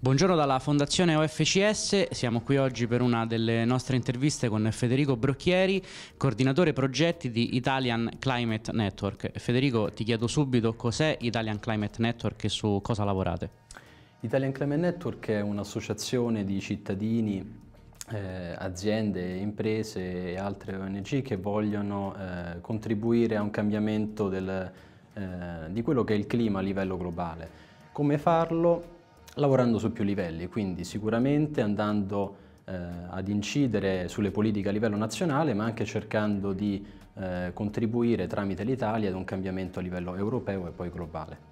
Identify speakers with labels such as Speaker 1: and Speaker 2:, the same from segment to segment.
Speaker 1: Buongiorno dalla Fondazione OFCS, siamo qui oggi per una delle nostre interviste con Federico Brocchieri, coordinatore progetti di Italian Climate Network. Federico, ti chiedo subito cos'è Italian Climate Network e su cosa lavorate.
Speaker 2: Italian Climate Network è un'associazione di cittadini, aziende, imprese e altre ONG che vogliono contribuire a un cambiamento di quello che è il clima a livello globale. Come farlo? Lavorando su più livelli, quindi sicuramente andando ad incidere sulle politiche a livello nazionale, ma anche cercando di contribuire tramite l'Italia ad un cambiamento a livello europeo e poi globale.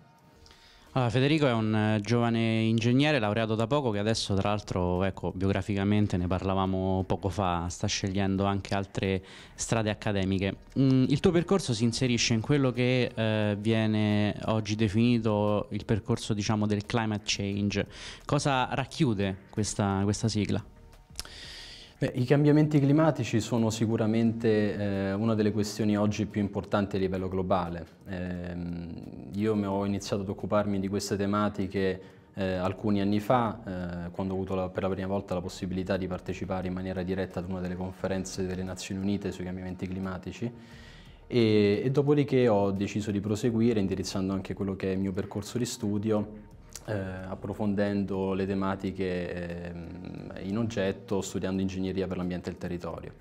Speaker 1: Allora, Federico è un giovane ingegnere laureato da poco che adesso, tra l'altro, ecco, biograficamente ne parlavamo poco fa, sta scegliendo anche altre strade accademiche. Il tuo percorso si inserisce in quello che viene oggi definito il percorso, diciamo, del climate change. Cosa racchiude questa sigla?
Speaker 2: Beh, i cambiamenti climatici sono sicuramente una delle questioni oggi più importanti a livello globale. Io ho iniziato ad occuparmi di queste tematiche alcuni anni fa, quando ho avuto per la prima volta la possibilità di partecipare in maniera diretta ad una delle conferenze delle Nazioni Unite sui cambiamenti climatici e dopodiché ho deciso di proseguire indirizzando anche quello che è il mio percorso di studio, approfondendo le tematiche in oggetto, studiando ingegneria per l'ambiente e il territorio.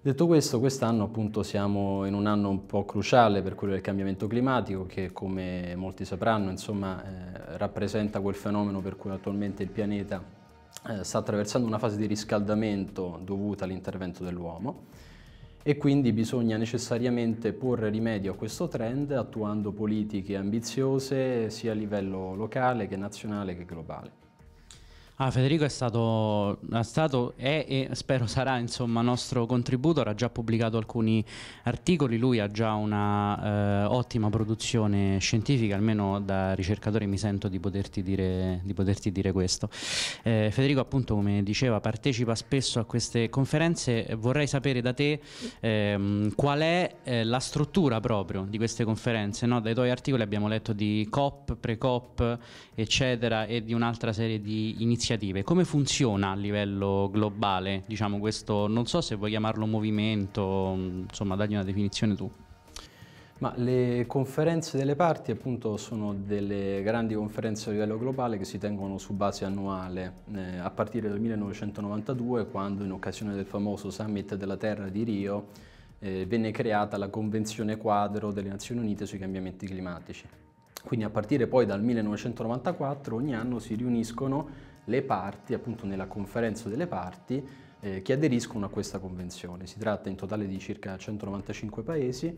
Speaker 2: Detto questo, quest'anno appunto siamo in un anno un po' cruciale per quello del cambiamento climatico che, come molti sapranno, insomma, rappresenta quel fenomeno per cui attualmente il pianeta sta attraversando una fase di riscaldamento dovuta all'intervento dell'uomo. E quindi bisogna necessariamente porre rimedio a questo trend attuando politiche ambiziose sia a livello locale che nazionale che globale.
Speaker 1: Federico è e spero sarà, insomma, nostro contributo. Ha già pubblicato alcuni articoli, lui ha già una ottima produzione scientifica, almeno da ricercatore mi sento di poterti dire questo. Federico, appunto, come diceva, partecipa spesso a queste conferenze. Vorrei sapere da te qual è la struttura proprio di queste conferenze, no? Dai tuoi articoli abbiamo letto di COP, pre-COP, eccetera, e di un'altra serie di iniziative. Come funziona a livello globale, diciamo, questo, non so se vuoi chiamarlo movimento, insomma, dagli una definizione tu.
Speaker 2: Ma le conferenze delle parti appunto sono delle grandi conferenze a livello globale che si tengono su base annuale a partire dal 1992, quando in occasione del famoso Summit della Terra di Rio venne creata la Convenzione Quadro delle Nazioni Unite sui cambiamenti climatici. Quindi a partire poi dal 1994 ogni anno si riuniscono le parti, appunto nella conferenza delle parti, che aderiscono a questa convenzione. Si tratta in totale di circa 195 paesi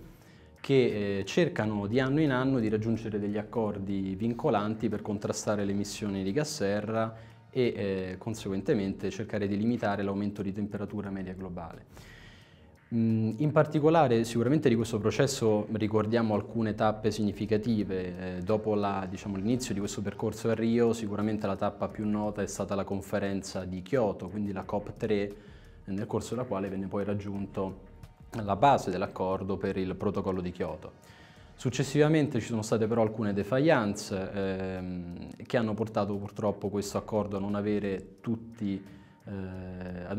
Speaker 2: che cercano di anno in anno di raggiungere degli accordi vincolanti per contrastare le emissioni di gas serra e conseguentemente cercare di limitare l'aumento di temperatura media globale. In particolare sicuramente di questo processo ricordiamo alcune tappe significative. Dopo l'inizio di questo percorso a Rio, sicuramente la tappa più nota è stata la conferenza di Kyoto, quindi la COP3, nel corso della quale venne poi raggiunto la base dell'accordo per il protocollo di Kyoto. Successivamente ci sono state però alcune défaillance che hanno portato purtroppo questo accordo a non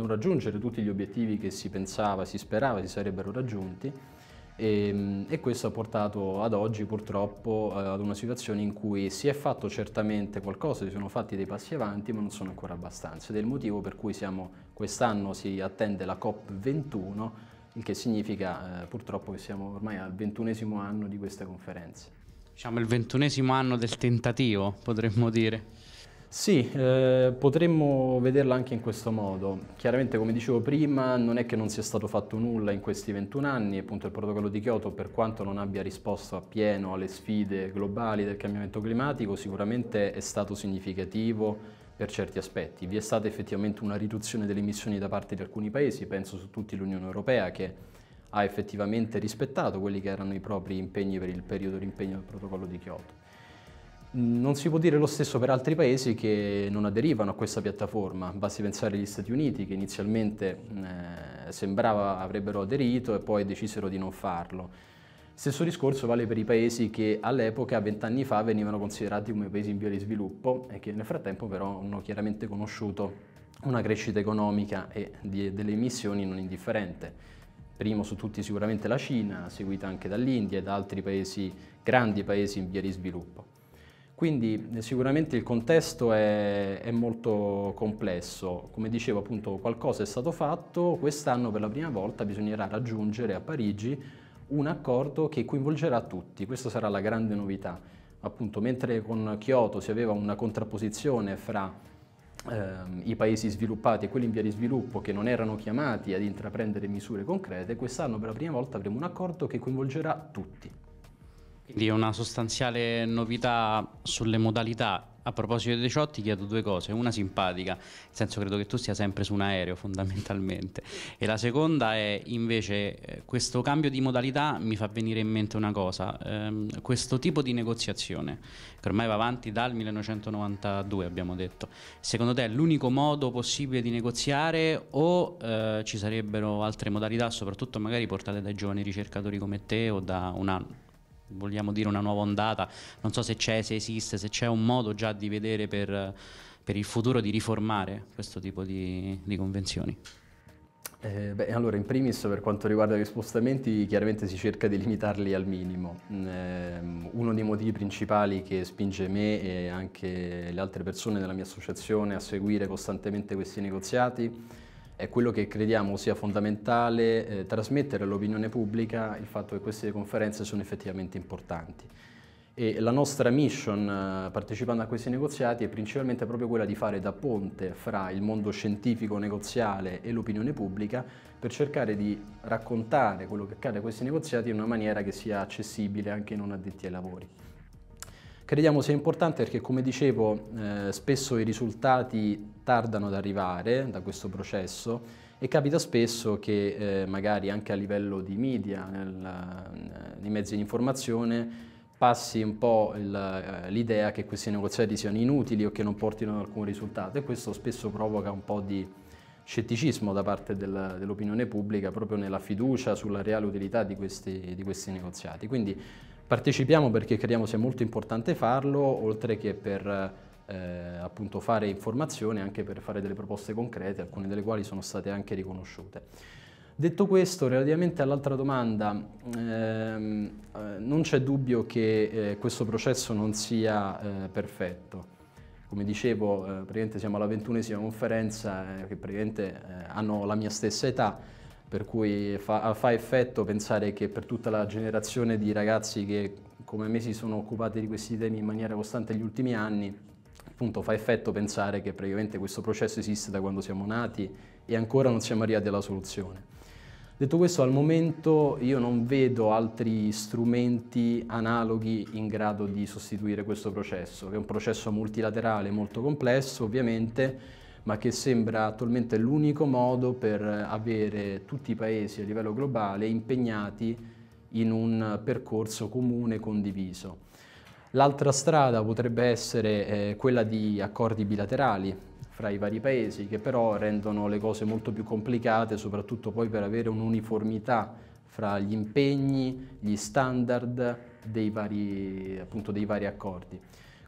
Speaker 2: raggiungere tutti gli obiettivi che si pensava, si sperava si sarebbero raggiunti e questo ha portato ad oggi purtroppo ad una situazione in cui si è fatto certamente qualcosa, si sono fatti dei passi avanti ma non sono ancora abbastanza ed è il motivo per cui quest'anno si attende la COP21, il che significa purtroppo che siamo ormai al 21esimo anno di queste conferenze.
Speaker 1: Diciamo il 21esimo anno del tentativo, potremmo dire.
Speaker 2: Sì, potremmo vederla anche in questo modo. Chiaramente, come dicevo prima, non è che non sia stato fatto nulla in questi 21 anni, appunto il protocollo di Kyoto, per quanto non abbia risposto appieno alle sfide globali del cambiamento climatico, sicuramente è stato significativo per certi aspetti. Vi è stata effettivamente una riduzione delle emissioni da parte di alcuni paesi, penso su tutti l'Unione Europea, che ha effettivamente rispettato quelli che erano i propri impegni per il periodo di impegno del protocollo di Kyoto. Non si può dire lo stesso per altri paesi che non aderivano a questa piattaforma, basti pensare agli Stati Uniti che inizialmente sembrava avrebbero aderito e poi decisero di non farlo. Stesso discorso vale per i paesi che all'epoca, 20 anni fa, venivano considerati come paesi in via di sviluppo e che nel frattempo però hanno chiaramente conosciuto una crescita economica e delle emissioni non indifferente. Primo su tutti sicuramente la Cina, seguita anche dall'India e da altri paesi, grandi paesi in via di sviluppo. Quindi sicuramente il contesto è molto complesso. Come dicevo, appunto, qualcosa è stato fatto. Quest'anno per la prima volta bisognerà raggiungere a Parigi un accordo che coinvolgerà tutti. Questa sarà la grande novità. Appunto, mentre con Kyoto si aveva una contrapposizione fra i paesi sviluppati e quelli in via di sviluppo che non erano chiamati ad intraprendere misure concrete, quest'anno per la prima volta avremo un accordo che coinvolgerà tutti.
Speaker 1: Quindi una sostanziale novità sulle modalità. A proposito dei Ciotti chiedo due cose, una simpatica, nel senso credo che tu sia sempre su un aereo fondamentalmente, e la seconda è invece questo cambio di modalità mi fa venire in mente una cosa, questo tipo di negoziazione che ormai va avanti dal 1992 abbiamo detto, secondo te è l'unico modo possibile di negoziare o ci sarebbero altre modalità, soprattutto magari portate dai giovani ricercatori come te o da vogliamo dire una nuova ondata, non so se c'è, se esiste, se c'è un modo già di vedere per il futuro di riformare questo tipo di convenzioni?
Speaker 2: Allora, in primis per quanto riguarda gli spostamenti, chiaramente si cerca di limitarli al minimo. Uno dei motivi principali che spinge me e anche le altre persone della mia associazione a seguire costantemente questi negoziati è quello che crediamo sia fondamentale trasmettere all'opinione pubblica il fatto che queste conferenze sono effettivamente importanti. E la nostra mission partecipando a questi negoziati è principalmente proprio quella di fare da ponte fra il mondo scientifico negoziale e l'opinione pubblica per cercare di raccontare quello che accade a questi negoziati in una maniera che sia accessibile anche ai non addetti ai lavori. Crediamo sia importante perché, come dicevo, spesso i risultati tardano ad arrivare da questo processo e capita spesso che magari anche a livello di media, nei mezzi di informazione, passi un po' l'idea che questi negoziati siano inutili o che non portino ad alcun risultato, e questo spesso provoca un po' di scetticismo da parte dell'opinione pubblica proprio nella fiducia sulla reale utilità di questi negoziati. Quindi partecipiamo perché crediamo sia molto importante farlo, oltre che per appunto fare informazione, anche per fare delle proposte concrete, alcune delle quali sono state anche riconosciute. Detto questo, relativamente all'altra domanda, non c'è dubbio che questo processo non sia perfetto. Come dicevo, praticamente siamo alla 21esima conferenza, che praticamente hanno la mia stessa età, per cui fa effetto pensare che per tutta la generazione di ragazzi che come me si sono occupati di questi temi in maniera costante negli ultimi anni, appunto fa effetto pensare che praticamente questo processo esiste da quando siamo nati e ancora non siamo arrivati alla soluzione. Detto questo, al momento io non vedo altri strumenti analoghi in grado di sostituire questo processo, che è un processo multilaterale molto complesso ovviamente, ma che sembra attualmente l'unico modo per avere tutti i paesi a livello globale impegnati in un percorso comune condiviso. L'altra strada potrebbe essere quella di accordi bilaterali fra i vari paesi, che però rendono le cose molto più complicate, soprattutto poi per avere un'uniformità fra gli impegni, gli standard dei vari accordi.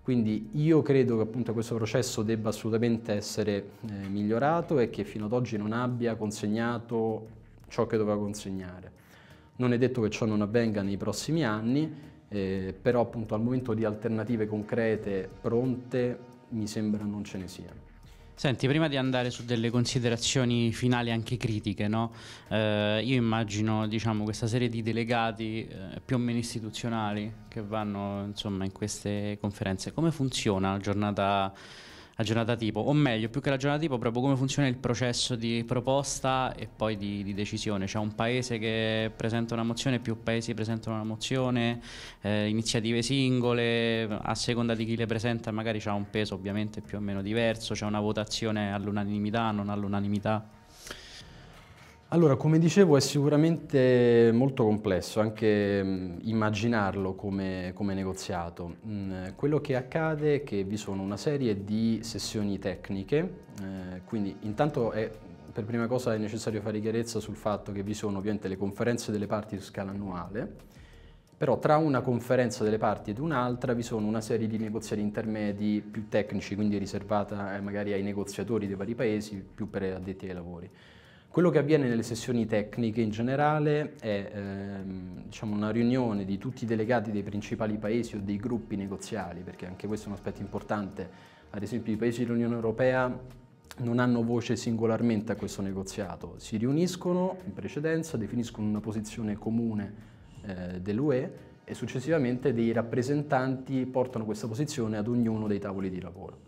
Speaker 2: Quindi io credo che appunto questo processo debba assolutamente essere migliorato e che fino ad oggi non abbia consegnato ciò che doveva consegnare. Non è detto che ciò non avvenga nei prossimi anni, però appunto al momento di alternative concrete, pronte, mi sembra non ce ne siano.
Speaker 1: Senti, prima di andare su delle considerazioni finali anche critiche, no? Io immagino, diciamo, questa serie di delegati più o meno istituzionali che vanno, insomma, in queste conferenze. Come funziona la giornata tipo? O meglio, più che la giornata tipo, proprio come funziona il processo di proposta e poi di decisione? C'è un paese che presenta una mozione, più paesi presentano una mozione, iniziative singole, a seconda di chi le presenta magari c'ha un peso ovviamente più o meno diverso, c'è una votazione all'unanimità, non all'unanimità?
Speaker 2: Allora, come dicevo, è sicuramente molto complesso anche immaginarlo come negoziato. Quello che accade è che vi sono una serie di sessioni tecniche, quindi intanto per prima cosa è necessario fare chiarezza sul fatto che vi sono ovviamente le conferenze delle parti su scala annuale Però tra una conferenza delle parti ed un'altra vi sono una serie di negoziati intermedi più tecnici, quindi riservata magari ai negoziatori dei vari paesi, più per addetti ai lavori. Quello che avviene nelle sessioni tecniche in generale è diciamo una riunione di tutti i delegati dei principali paesi o dei gruppi negoziali, perché anche questo è un aspetto importante. Ad esempio i paesi dell'Unione Europea non hanno voce singolarmente a questo negoziato, si riuniscono in precedenza, definiscono una posizione comune dell'UE e successivamente dei rappresentanti portano questa posizione ad ognuno dei tavoli di lavoro.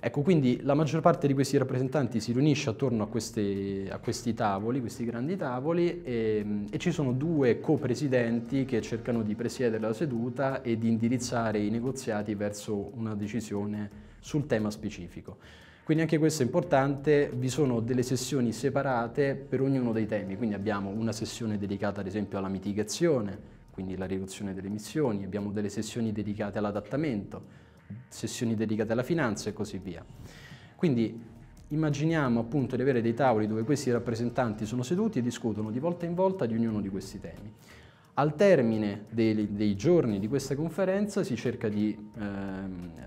Speaker 2: Ecco, quindi la maggior parte di questi rappresentanti si riunisce attorno a questi tavoli, questi grandi tavoli, e ci sono due co-presidenti che cercano di presiedere la seduta e di indirizzare i negoziati verso una decisione sul tema specifico. Quindi anche questo è importante, vi sono delle sessioni separate per ognuno dei temi, quindi abbiamo una sessione dedicata ad esempio alla mitigazione, quindi la riduzione delle emissioni, abbiamo delle sessioni dedicate all'adattamento, sessioni dedicate alla finanza e così via. Quindi immaginiamo appunto di avere dei tavoli dove questi rappresentanti sono seduti e discutono di volta in volta di ognuno di questi temi. Al termine dei giorni di questa conferenza si cerca di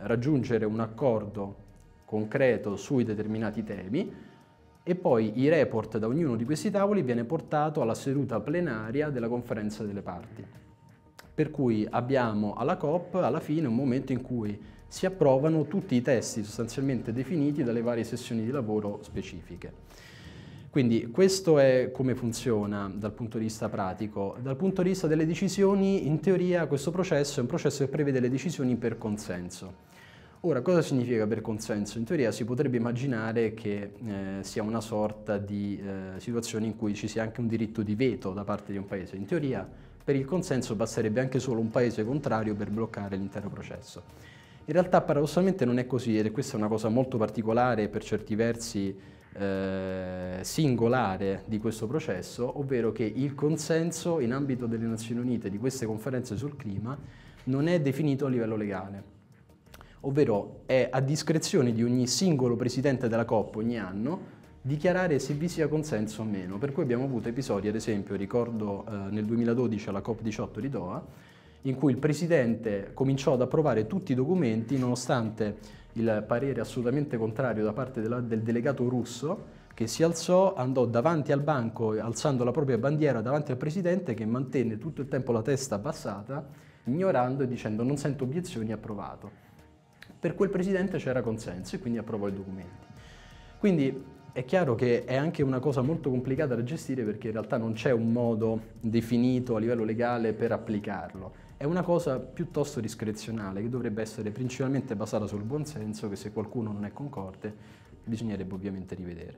Speaker 2: raggiungere un accordo concreto sui determinati temi e poi i report da ognuno di questi tavoli viene portato alla seduta plenaria della conferenza delle parti. Per cui abbiamo alla COP, alla fine, un momento in cui si approvano tutti i testi sostanzialmente definiti dalle varie sessioni di lavoro specifiche. Quindi questo è come funziona dal punto di vista pratico. Dal punto di vista delle decisioni, in teoria questo processo è un processo che prevede le decisioni per consenso. Ora, cosa significa per consenso? In teoria si potrebbe immaginare che sia una sorta di situazione in cui ci sia anche un diritto di veto da parte di un paese. In teoria, per il consenso basterebbe anche solo un paese contrario per bloccare l'intero processo. In realtà, paradossalmente, non è così, ed è questa una cosa molto particolare e per certi versi singolare di questo processo, ovvero che il consenso in ambito delle Nazioni Unite di queste conferenze sul clima non è definito a livello legale. Ovvero è a discrezione di ogni singolo presidente della COP ogni anno dichiarare se vi sia consenso o meno, per cui abbiamo avuto episodi, ad esempio ricordo nel 2012 alla COP18 di Doha, in cui il presidente cominciò ad approvare tutti i documenti nonostante il parere assolutamente contrario da parte del delegato russo, che si alzò, andò davanti al banco alzando la propria bandiera davanti al presidente, che mantenne tutto il tempo la testa abbassata, ignorando e dicendo non sento obiezioni, approvato. Per quel presidente c'era consenso e quindi approvò i documenti. Quindi è chiaro che è anche una cosa molto complicata da gestire, perché in realtà non c'è un modo definito a livello legale per applicarlo. È una cosa piuttosto discrezionale che dovrebbe essere principalmente basata sul buonsenso, che se qualcuno non è concorde bisognerebbe ovviamente rivedere.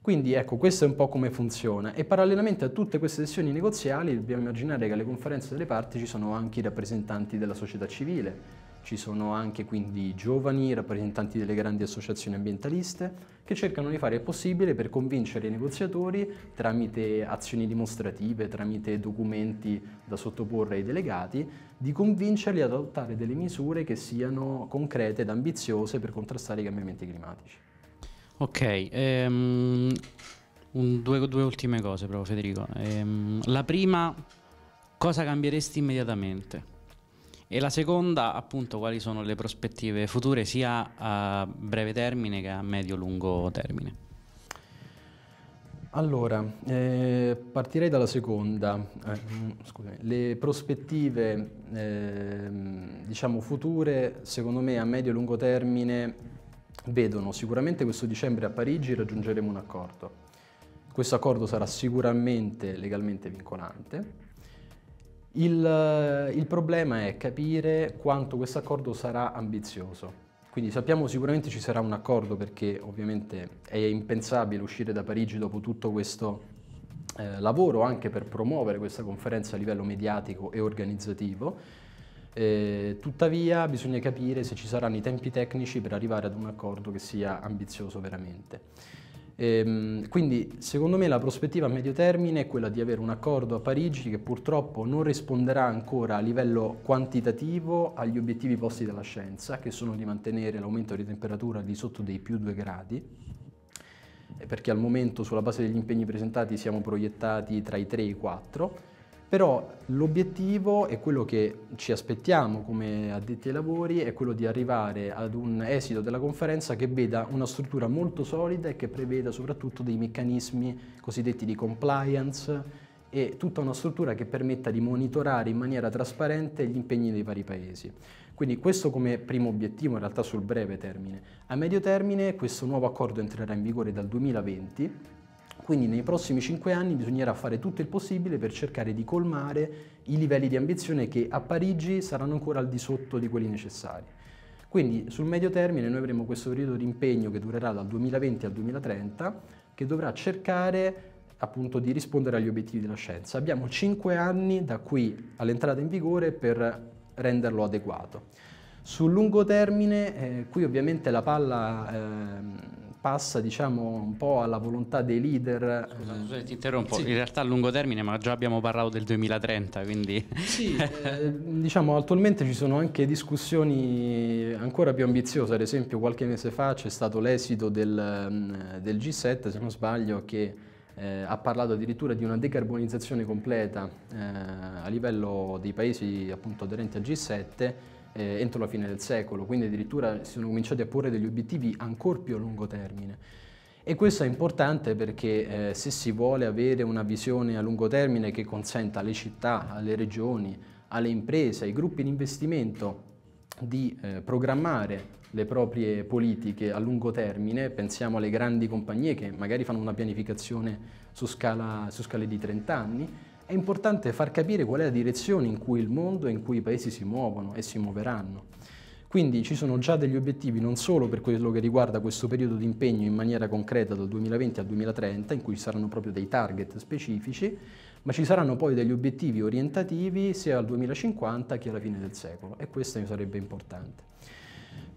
Speaker 2: Quindi ecco, questo è un po' come funziona, e parallelamente a tutte queste sessioni negoziali dobbiamo immaginare che alle conferenze delle parti ci sono anche i rappresentanti della società civile, ci sono anche quindi giovani rappresentanti delle grandi associazioni ambientaliste che cercano di fare il possibile per convincere i negoziatori tramite azioni dimostrative, tramite documenti da sottoporre ai delegati, di convincerli ad adottare delle misure che siano concrete ed ambiziose per contrastare i cambiamenti climatici.
Speaker 1: Ok, due ultime cose proprio, Federico. La prima, cosa cambieresti immediatamente? E la seconda, appunto, quali sono le prospettive future sia a breve termine che a medio-lungo termine?
Speaker 2: Allora, partirei dalla seconda. Scusami. Le prospettive, diciamo, future, secondo me a medio-lungo termine vedono sicuramente questo dicembre a Parigi raggiungeremo un accordo. Questo accordo sarà sicuramente legalmente vincolante. Il problema è capire quanto questo accordo sarà ambizioso. Quindi sappiamo sicuramente ci sarà un accordo, perché ovviamente è impensabile uscire da Parigi dopo tutto questo lavoro anche per promuovere questa conferenza a livello mediatico e organizzativo. Tuttavia bisogna capire se ci saranno i tempi tecnici per arrivare ad un accordo che sia ambizioso veramente. Quindi secondo me la prospettiva a medio termine è quella di avere un accordo a Parigi che purtroppo non risponderà ancora a livello quantitativo agli obiettivi posti dalla scienza, che sono di mantenere l'aumento di temperatura al di sotto dei +2 gradi, perché al momento sulla base degli impegni presentati siamo proiettati tra i 3 e i 4, Però l'obiettivo è quello che ci aspettiamo come addetti ai lavori, è quello di arrivare ad un esito della conferenza che veda una struttura molto solida e che preveda soprattutto dei meccanismi cosiddetti di compliance e tutta una struttura che permetta di monitorare in maniera trasparente gli impegni dei vari paesi. Quindi questo come primo obiettivo in realtà sul breve termine. A medio termine questo nuovo accordo entrerà in vigore dal 2020. Quindi nei prossimi 5 anni bisognerà fare tutto il possibile per cercare di colmare i livelli di ambizione che a Parigi saranno ancora al di sotto di quelli necessari. Quindi sul medio termine noi avremo questo periodo di impegno che durerà dal 2020 al 2030, che dovrà cercare appunto di rispondere agli obiettivi della scienza. Abbiamo 5 anni da qui all'entrata in vigore per renderlo adeguato. Sul lungo termine, qui ovviamente la palla passa diciamo un po' alla volontà dei leader.
Speaker 1: Scusa, ti interrompo,
Speaker 2: Sì.
Speaker 1: In realtà a lungo termine, ma già abbiamo parlato del 2030, quindi...
Speaker 2: Sì, diciamo attualmente ci sono anche discussioni ancora più ambiziose, ad esempio qualche mese fa c'è stato l'esito del G7, se non sbaglio, che ha parlato addirittura di una decarbonizzazione completa a livello dei paesi appunto aderenti al G7 entro la fine del secolo, quindi addirittura si sono cominciati a porre degli obiettivi ancora più a lungo termine. E questo è importante perché se si vuole avere una visione a lungo termine che consenta alle città, alle regioni, alle imprese, ai gruppi di investimento di programmare le proprie politiche a lungo termine, pensiamo alle grandi compagnie che magari fanno una pianificazione su scale di 30 anni, è importante far capire qual è la direzione in cui il mondo e in cui i paesi si muovono e si muoveranno. Quindi ci sono già degli obiettivi non solo per quello che riguarda questo periodo di impegno in maniera concreta dal 2020 al 2030, in cui ci saranno proprio dei target specifici, ma ci saranno poi degli obiettivi orientativi sia al 2050 che alla fine del secolo, e questo mi sarebbe importante.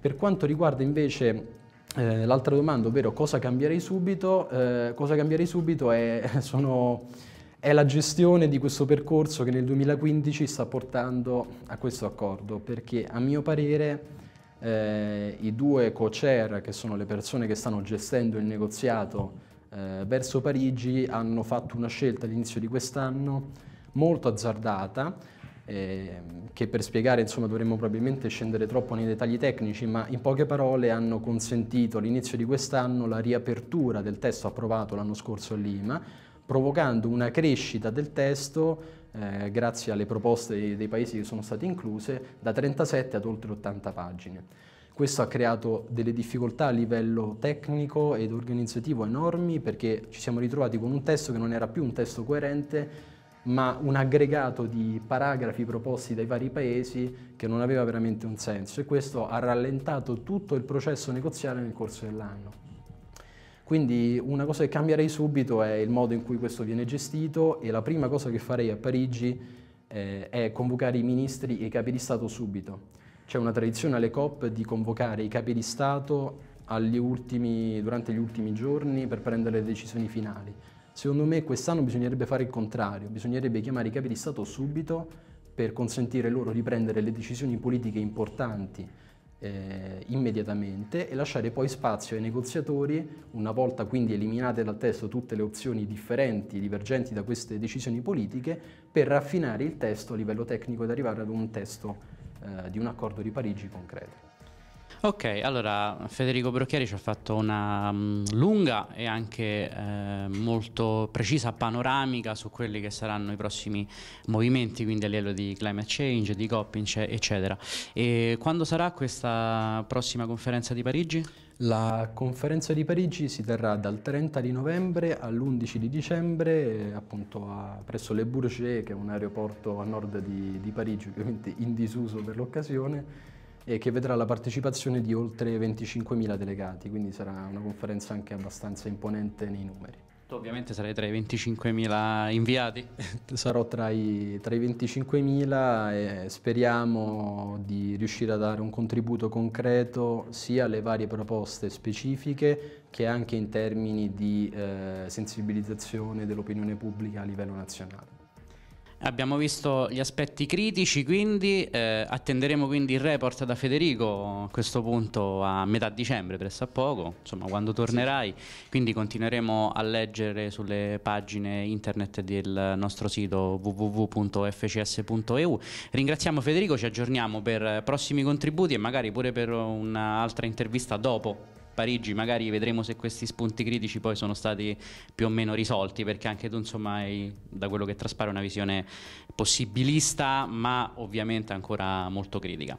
Speaker 2: Per quanto riguarda invece l'altra domanda, ovvero cosa cambierei subito è la gestione di questo percorso che nel 2015 sta portando a questo accordo, perché a mio parere i due co-chair, che sono le persone che stanno gestendo il negoziato verso Parigi, hanno fatto una scelta all'inizio di quest'anno molto azzardata, che per spiegare insomma dovremmo probabilmente scendere troppo nei dettagli tecnici, ma in poche parole hanno consentito all'inizio di quest'anno la riapertura del testo approvato l'anno scorso a Lima, provocando una crescita del testo, grazie alle proposte dei paesi che sono state incluse, da 37 ad oltre 80 pagine. Questo ha creato delle difficoltà a livello tecnico ed organizzativo enormi, perché ci siamo ritrovati con un testo che non era più un testo coerente, ma un aggregato di paragrafi proposti dai vari paesi che non aveva veramente un senso, e questo ha rallentato tutto il processo negoziale nel corso dell'anno. Quindi una cosa che cambierei subito è il modo in cui questo viene gestito, e la prima cosa che farei a Parigi è convocare i ministri e i capi di Stato subito. C'è una tradizione alle COP di convocare i capi di Stato durante gli ultimi giorni per prendere le decisioni finali. Secondo me quest'anno bisognerebbe fare il contrario, bisognerebbe chiamare i capi di Stato subito per consentire loro di prendere le decisioni politiche importanti immediatamente, e lasciare poi spazio ai negoziatori, una volta quindi eliminate dal testo tutte le opzioni differenti, divergenti da queste decisioni politiche, per raffinare il testo a livello tecnico ed arrivare ad un testo di un accordo di Parigi concreto.
Speaker 1: Ok, allora Federico Brocchieri ci ha fatto una lunga e anche molto precisa panoramica su quelli che saranno i prossimi movimenti, quindi a livello di climate change, di COP, eccetera. E quando sarà questa prossima conferenza di Parigi?
Speaker 2: La conferenza di Parigi si terrà dal 30 di novembre all'11 di dicembre, appunto presso Le Bourget, che è un aeroporto a nord di Parigi, ovviamente in disuso per l'occasione, e che vedrà la partecipazione di oltre 25.000 delegati, quindi sarà una conferenza anche abbastanza imponente nei numeri.
Speaker 1: Tu ovviamente sarai tra i 25.000 inviati?
Speaker 2: Sarò tra i 25.000 e speriamo di riuscire a dare un contributo concreto sia alle varie proposte specifiche che anche in termini di sensibilizzazione dell'opinione pubblica a livello nazionale.
Speaker 1: Abbiamo visto gli aspetti critici, quindi attenderemo quindi il report da Federico a questo punto a metà dicembre, pressappoco, insomma quando tornerai, quindi continueremo a leggere sulle pagine internet del nostro sito www.fcs.eu. Ringraziamo Federico, ci aggiorniamo per prossimi contributi e magari pure per un'altra intervista dopo Parigi, magari vedremo se questi spunti critici poi sono stati più o meno risolti, perché anche tu insomma hai, da quello che traspare, una visione possibilista ma ovviamente ancora molto critica.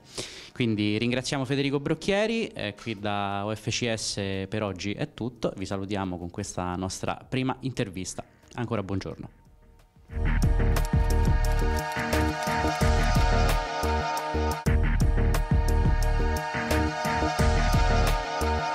Speaker 1: Quindi ringraziamo Federico Brocchieri, qui da OFCS per oggi è tutto, vi salutiamo con questa nostra prima intervista. Ancora buongiorno.